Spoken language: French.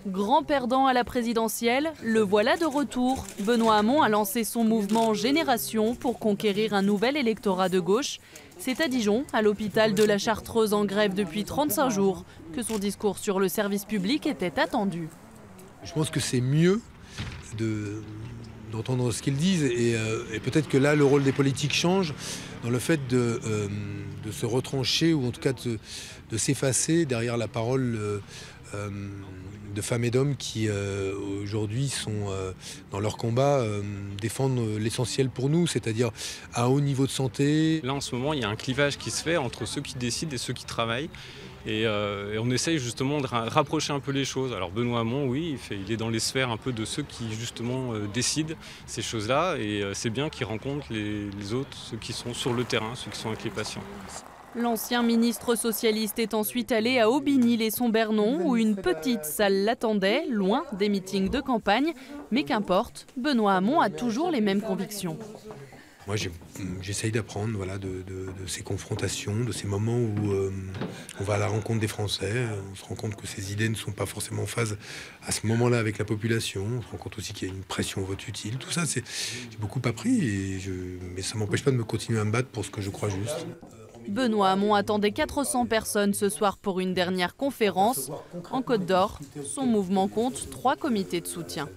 Grand perdant à la présidentielle, le voilà de retour. Benoît Hamon a lancé son mouvement Génération pour conquérir un nouvel électorat de gauche. C'est à Dijon, à l'hôpital de la Chartreuse en grève depuis 35 jours, que son discours sur le service public était attendu. Je pense que c'est mieux d'entendre ce qu'ils disent et peut-être que là le rôle des politiques change dans le fait de se retrancher ou en tout cas de s'effacer derrière la parole de femmes et d'hommes qui aujourd'hui sont dans leur combat, défendent l'essentiel pour nous, c'est-à-dire un haut niveau de santé. Là en ce moment il y a un clivage qui se fait entre ceux qui décident et ceux qui travaillent. Et on essaye justement de rapprocher un peu les choses. Alors Benoît Hamon, oui, il est dans les sphères un peu de ceux qui justement décident ces choses-là. Et c'est bien qu'il rencontre les autres, ceux qui sont sur le terrain, ceux qui sont avec les patients. L'ancien ministre socialiste est ensuite allé à Aubigny-les-Sombernon où une petite salle l'attendait, loin des meetings de campagne. Mais qu'importe, Benoît Hamon a toujours les mêmes convictions. Moi, j'essaye d'apprendre de ces confrontations, de ces moments où on va à la rencontre des Français. On se rend compte que ces idées ne sont pas forcément en phase à ce moment-là avec la population. On se rend compte aussi qu'il y a une pression au vote utile. Tout ça, j'ai beaucoup appris, mais ça ne m'empêche pas de me continuer à me battre pour ce que je crois juste. Benoît Hamon attendait 400 personnes ce soir pour une dernière conférence. En Côte d'Or, son mouvement compte 3 comités de soutien.